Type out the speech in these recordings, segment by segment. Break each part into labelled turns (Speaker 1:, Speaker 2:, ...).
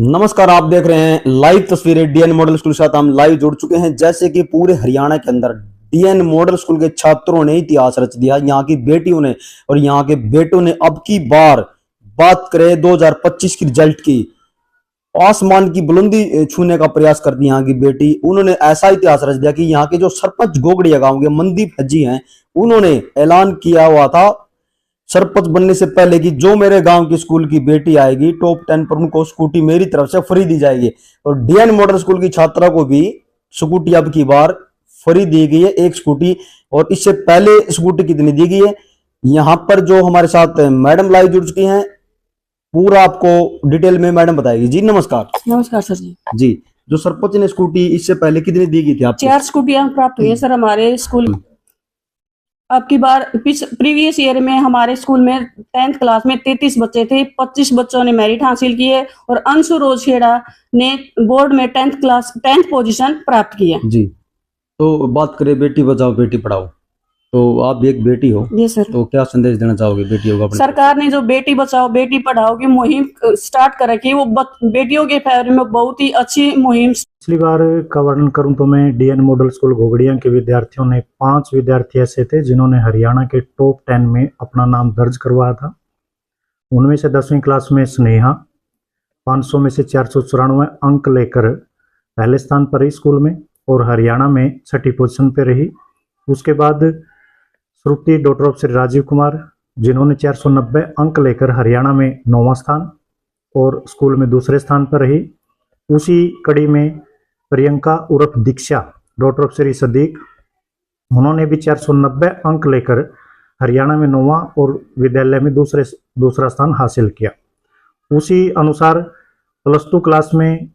Speaker 1: नमस्कार, आप देख रहे हैं लाइव तस्वीरें डीएन मॉडल स्कूल के साथ। हम लाइव जुड़ चुके हैं। जैसे कि पूरे हरियाणा के अंदर डीएन मॉडल स्कूल के छात्रों ने इतिहास रच दिया, यहाँ की बेटियों ने और यहाँ के बेटों ने। अब की बार बात करें 2025 की रिजल्ट की, आसमान की बुलंदी छूने का प्रयास करती यहाँ की बेटी। उन्होंने ऐसा इतिहास रच दिया कि यहाँ के जो सरपंच गोगड़िया गांव के मनदीप हज्जी हैं, उन्होंने ऐलान किया हुआ था सरपंच बनने से पहले कि जो मेरे गांव की स्कूल की बेटी आएगी टॉप 10 पर उनको स्कूटी मेरी तरफ से फ्री दी जाएगी। और डीएन मॉडल स्कूल की छात्रा को भी स्कूटी अब की बार फ्री दी गई है, एक स्कूटी। और इससे पहले स्कूटी कितनी दी गई है, यहाँ पर जो हमारे साथ मैडम लाइव जुड़ चुकी हैं, पूरा आपको डिटेल में मैडम बताएगी। जी नमस्कार।
Speaker 2: नमस्कार सर जी।
Speaker 1: जी, जो सरपंच ने स्कूटी इससे पहले कितनी दी गई थी आपको?
Speaker 2: 4 स्कूटियां प्राप्त हुई है सर हमारे स्कूल। अब की बार प्रीवियस ईयर में हमारे स्कूल में 10th क्लास में 33 बच्चे थे, 25 बच्चों ने मेरिट हासिल किए और अंशु रोजखेड़ा ने बोर्ड में 10th पोजीशन प्राप्त की है।
Speaker 1: जी, तो बात करें बेटी बचाओ बेटी पढ़ाओ, तो आप भी एक बेटी हो।
Speaker 2: जी सर।
Speaker 1: तो क्या संदेश देना चाहोगे बेटियों को?
Speaker 2: सरकार ने जो बेटी बचाओ बेटी पढ़ाओ की मुहिम स्टार्ट कर रखी है, वो बेटियों के फेवर में बहुत ही अच्छी मुहिम।
Speaker 3: पिछली बार का वर्णन करूं तो मैं डीएन मॉडल स्कूल घोगड़िया के विद्यार्थियों ने 5 विद्यार्थी ऐसे थे जिन्होंने हरियाणा के टॉप 10 में अपना नाम दर्ज करवाया था। उनमें से 10वीं क्लास में स्नेहा 500 में से 494 अंक लेकर पहले स्थान पर रही स्कूल में और हरियाणा में 6ठी पोजीशन पर रही। उसके बाद श्रुति डॉटर ऑफ श्री राजीव कुमार जिन्होंने 490 अंक लेकर हरियाणा में 9वां स्थान और स्कूल में दूसरे स्थान पर रही। उसी कड़ी में प्रियंका उर्फ दीक्षा डॉटर ऑफ श्री सदीक, उन्होंने भी 490 अंक लेकर हरियाणा में 9वां और विद्यालय में दूसरा स्थान हासिल किया। उसी अनुसार प्लस 2 क्लास में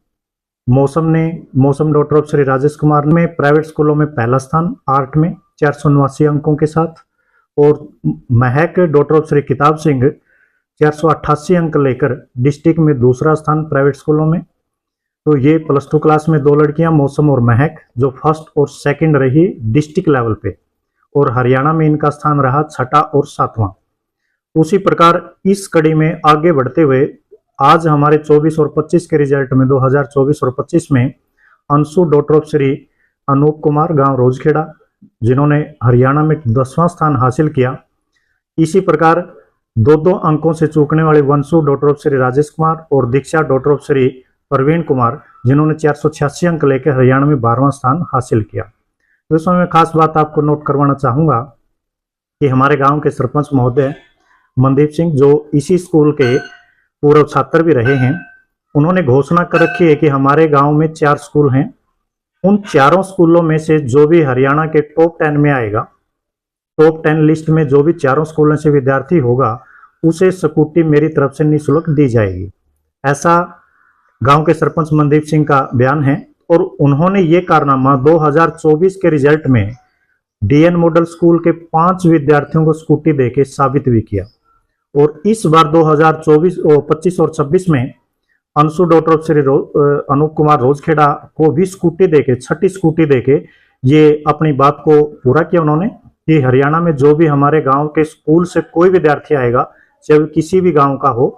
Speaker 3: मौसम डॉटर ऑफ श्री राजेश कुमार में प्राइवेट स्कूलों में पहला स्थान आर्ट में 489 अंकों के साथ, और महक डॉटर ऑफ श्री किताब सिंह 488 अंक लेकर डिस्ट्रिक्ट में दूसरा स्थान प्राइवेट स्कूलों में। तो ये प्लस 2 क्लास में 2 लड़कियां मौसम और महक जो फर्स्ट और सेकंड रही डिस्ट्रिक्ट लेवल पे, और हरियाणा में इनका स्थान रहा 6ठा और 7वां। उसी प्रकार इस कड़ी में आगे बढ़ते हुए आज हमारे 24 और 25 के रिजल्ट में 2024 और 25 में अंशु डॉटर ऑफ श्री अनूप कुमार गांव रोजखेड़ा जिन्होंने हरियाणा में 10वां स्थान हासिल किया। इसी प्रकार 2-2 अंकों से चूकने वाले वंशु डॉटर ऑफ श्री राजेश कुमार और दीक्षा डॉटर ऑफ श्री प्रवीण कुमार जिन्होंने 486 अंक लेकर हरियाणा में 12वां स्थान हासिल किया। तो इसमें मैं खास बात आपको नोट करवाना चाहूँगा कि हमारे गांव के सरपंच महोदय मनदीप सिंह जो इसी स्कूल के पूर्व छात्र भी रहे हैं, उन्होंने घोषणा कर रखी है कि हमारे गांव में 4 स्कूल हैं, उन 4 स्कूलों में से जो भी हरियाणा के टॉप 10 में आएगा, टॉप 10 लिस्ट में जो भी 4 स्कूलों से विद्यार्थी होगा उसे स्कूटी मेरी तरफ से निःशुल्क दी जाएगी। ऐसा गांव के सरपंच मनदीप सिंह का बयान है। और उन्होंने ये कारनामा 2024 के रिजल्ट में डीएन मॉडल स्कूल के 5 विद्यार्थियों को स्कूटी देके साबित भी किया। और इस बार 2024 और 25 और 26 में अंशु डॉटर ऑफ श्री अनूप कुमार रोजखेड़ा को भी स्कूटी देके 6ठी स्कूटी देके ये अपनी बात को पूरा किया उन्होंने कि हरियाणा में जो भी हमारे गांव के स्कूल से कोई विद्यार्थी आएगा, चाहे किसी भी गांव का हो,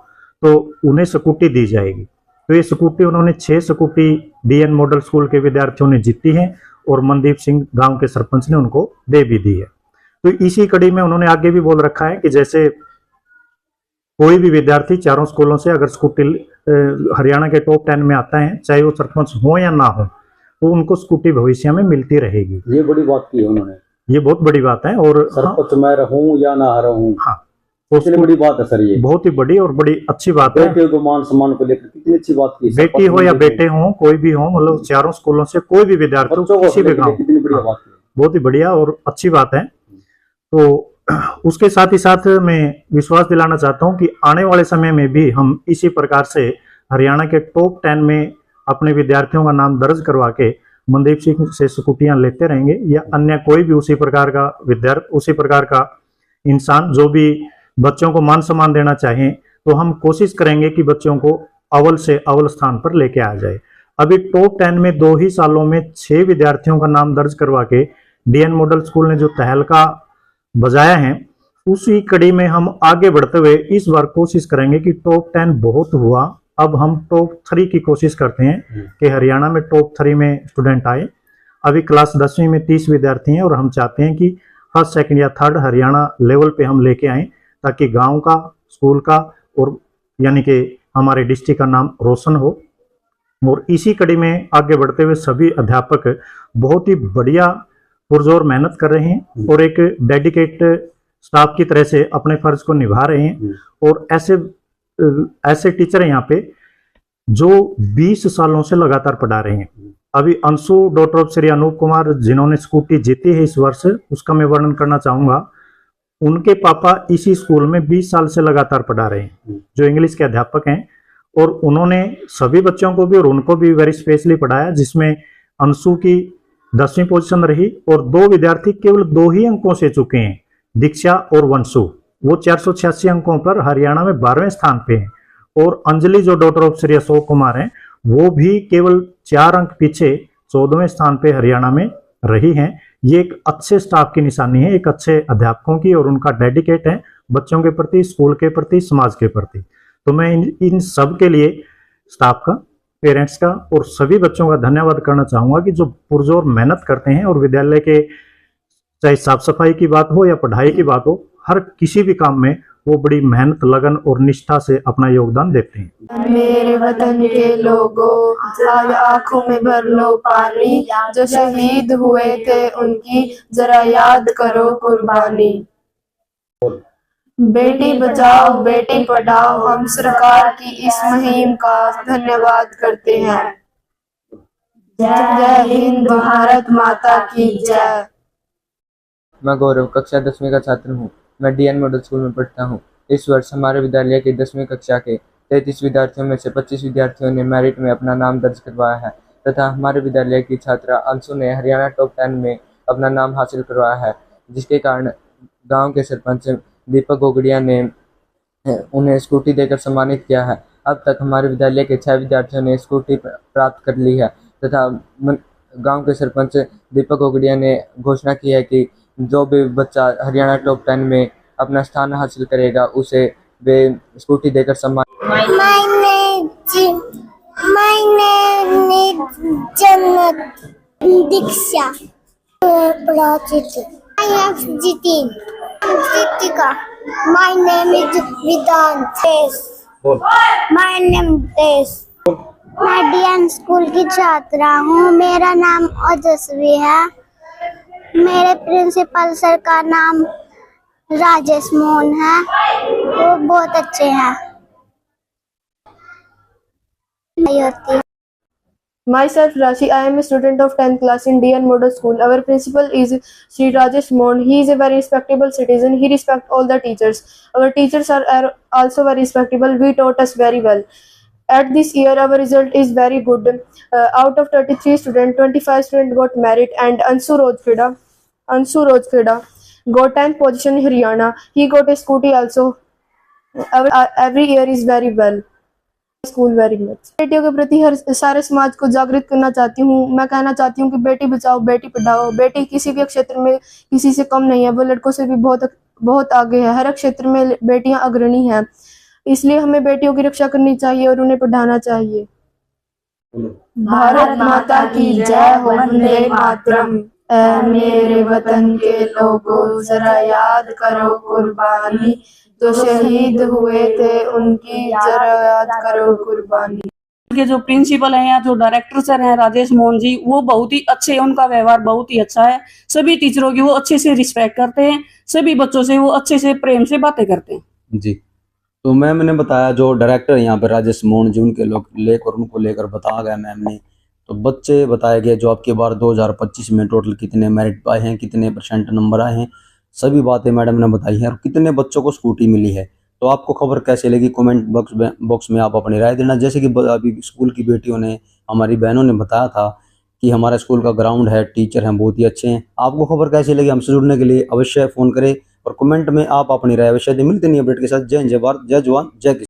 Speaker 3: तो उन्हें स्कूटी दी जाएगी। तो ये स्कूटी उन्होंने 6 स्कूटी डीएन मॉडल स्कूल के विद्यार्थियों ने जीती है और मनदीप सिंह गांव के सरपंच ने उनको दे भी दी है। तो इसी कड़ी में उन्होंने आगे भी बोल रखा है कि जैसे कोई भी विद्यार्थी 4 स्कूलों से अगर स्कूटी हरियाणा के टॉप 10 में आता है, चाहे वो सरपंच हो या ना हो, तो उनको स्कूटी भविष्य में मिलती रहेगी।
Speaker 1: ये बड़ी बात की उन्होंने,
Speaker 3: ये बहुत बड़ी बात है। और
Speaker 1: सरपंच मैं रहूं या ना रहूं,
Speaker 3: हाँ,
Speaker 1: उससे बड़ी बात है सर। ये बहुत
Speaker 3: ही बड़ी और बड़ी अच्छी बात है।
Speaker 1: बेटियों को मान सम्मान को लेकर कितनी अच्छी बात की।
Speaker 3: बेटी हो या बेटे हो, कोई भी हो, मतलब 4 स्कूलों से कोई भी विद्यार्थी किसी भी गाँव, बहुत ही बढ़िया और अच्छी बात है। तो उसके साथ ही साथ मैं विश्वास दिलाना चाहता हूं कि आने वाले समय में भी हम इसी प्रकार से हरियाणा के टॉप 10 में अपने विद्यार्थियों का नाम दर्ज करवा के मनदीप सिंह से स्कूटियां लेते रहेंगे, या अन्य कोई भी उसी प्रकार का विद्यार्थी, उसी प्रकार का इंसान जो भी बच्चों को मान सम्मान देना चाहें, तो हम कोशिश करेंगे कि बच्चों को अव्वल से अव्वल स्थान पर लेके आ जाए। अभी टॉप 10 में 2 ही सालों में 6 विद्यार्थियों का नाम दर्ज करवा के डीएन मॉडल स्कूल ने जो तहलका बजाया है, उसी कड़ी में हम आगे बढ़ते हुए इस बार कोशिश करेंगे कि टॉप 10 बहुत हुआ, अब हम टॉप 3 की कोशिश करते हैं कि हरियाणा में टॉप 3 में स्टूडेंट आए। अभी क्लास 10वीं में 30 विद्यार्थी हैं और हम चाहते हैं कि फर्स्ट, सेकंड या थर्ड हरियाणा लेवल पे हम लेके आएँ, ताकि गांव का, स्कूल का और यानी कि हमारे डिस्ट्रिक्ट का नाम रोशन हो। और इसी कड़ी में आगे बढ़ते हुए सभी अध्यापक बहुत ही बढ़िया पुरजोर मेहनत कर रहे हैं और एक डेडिकेट स्टाफ की तरह से अपने फर्ज को निभा रहे हैं। और ऐसे टीचर हैं यहाँ पे जो 20 सालों से लगातार पढ़ा रहे हैं। अभी अंशु डॉक्टर ऑफ श्री अनूप कुमार जिन्होंने स्कूटी जीती है इस वर्ष, उसका मैं वर्णन करना चाहूंगा। उनके पापा इसी स्कूल में 20 साल से लगातार पढ़ा रहे हैं, जो इंग्लिश के अध्यापक हैं, और उन्होंने सभी बच्चों को भी और उनको भी वेरी स्पेशली पढ़ाया, जिसमें अंशु की 10वीं पोजीशन रही और 2 विद्यार्थी केवल 2 ही अंकों से चुके हैं, दीक्षा और वंशु। वो 486 अंकों पर हरियाणा में 12वें स्थान पे हैं। और अंजलि जो डॉक्टर ऑफ श्री अशोक कुमार हैं, वो भी केवल 4 अंक पीछे 14वें स्थान पे हरियाणा में रही हैं। ये एक अच्छे स्टाफ की निशानी है, एक अच्छे अध्यापकों की, और उनका डेडिकेट है बच्चों के प्रति, स्कूल के प्रति, समाज के प्रति। तो मैं इन सब के लिए स्टाफ का, पेरेंट्स का और सभी बच्चों का धन्यवाद करना चाहूंगा कि जो पुरजोर मेहनत करते हैं और विद्यालय के चाहे साफ सफाई की बात हो या पढ़ाई की बात हो, हर किसी भी काम में वो बड़ी मेहनत, लगन और निष्ठा से अपना योगदान देते हैं।
Speaker 4: मेरे वतन के लोगों, आज आंखों में भर लो पानी, जो शहीद हुए थे उनकी जरा याद करो कुर्बानी। बेटी बचाओ बेटी पढ़ाओ, हम सरकार की इस मुहिम का धन्यवाद करते हैं। जय हिंद, भारत माता की जय।
Speaker 5: मैं गौरव कक्षा 10वीं का छात्र हूँ। मैं डीएन मॉडल स्कूल में पढ़ता हूँ। इस वर्ष हमारे विद्यालय की 10वीं कक्षा के 33 विद्यार्थियों में से 25 विद्यार्थियों ने मेरिट में अपना नाम दर्ज करवाया है तथा हमारे विद्यालय की छात्रा अंशु ने हरियाणा टॉप 10 में अपना नाम हासिल करवाया है, जिसके कारण गांव के सरपंच दीपक गोगड़िया ने उन्हें स्कूटी देकर सम्मानित किया है। अब तक हमारे विद्यालय के 6 विद्यार्थियों ने स्कूटी प्राप्त कर ली है तथा गांव के सरपंच दीपक गोगड़िया ने घोषणा की है कि जो भी बच्चा हरियाणा टॉप 10 में अपना स्थान हासिल करेगा उसे वे स्कूटी देकर सम्मान।
Speaker 6: My name is Jannat Diksha Prachit. I am Jitin Jitika. My name is Vidant Des. My name Des. मैं डीएन स्कूल की छात्रा हूँ। मेरा नाम ओजस्वी है। मेरे प्रिंसिपल सर का नाम राजेश मोहन है, वो बहुत अच्छे हैं।
Speaker 4: Myself Rashi, I am a student of 10th class in DN Model School. Our principal is Sri Rajesh Mohan. He is a very respectable citizen. He respects all the teachers. Our teachers are also very respectable. We taught us very well. At this year, our result is very good. Out of 33 students, 25 students got merit, and Anshu Rojfeda got 10th position in Haryana. He got a scooty also. Every year is very well. School very much. बेटियों के प्रति हर सारे समाज को जागृत करना चाहती हूँ। मैं कहना चाहती हूँ कि बेटी बचाओ बेटी पढ़ाओ। बेटी किसी भी क्षेत्र में किसी से कम नहीं है, वो लड़कों से भी बहुत आगे है। हर क्षेत्र में बेटियां अग्रणी हैं, इसलिए हमें बेटियों की रक्षा करनी चाहिए और उन्हें पढ़ाना चाहिए। भारत माता की जय हो, वंदे मातरम। ऐ मेरे वतन के लोगों, जरा याद करो कुर्बानी, जो शहीद हुए थे उनकी जरा याद करो कुर्बानी।
Speaker 2: के जो प्रिंसिपल हैं या जो डायरेक्टर सर हैं राजेश मोहन जी, वो बहुत ही अच्छे हैं। उनका व्यवहार बहुत ही अच्छा है। सभी टीचरों की वो अच्छे से रिस्पेक्ट करते हैं। सभी बच्चों से वो अच्छे से प्रेम से बातें करते हैं।
Speaker 1: जी, तो मैम ने बताया जो डायरेक्टर यहाँ पे राजेश मोहन जी, उनके लोग लेकर उनको लेकर बताया गया मैम ने। तो बच्चे बताए गए जो आपके बार 2025 में टोटल कितने मेरिट पाए हैं, कितने % नंबर आए हैं, सभी बातें मैडम ने बताई हैं और कितने बच्चों को स्कूटी मिली है। तो आपको खबर कैसे लगी कमेंट बॉक्स में आप अपनी राय देना। जैसे कि अभी स्कूल की बेटियों ने, हमारी बहनों ने बताया था कि हमारा स्कूल का ग्राउंड है, टीचर हैं बहुत ही अच्छे हैं। आपको खबर कैसी लगी, हमसे जुड़ने के लिए अवश्य फ़ोन करें और कमेंट में आप अपनी राय अवश्य दें। मिलते नहीं अपडेट के साथ। जय हिंद, जय भारत, जय जवान, जय किसान।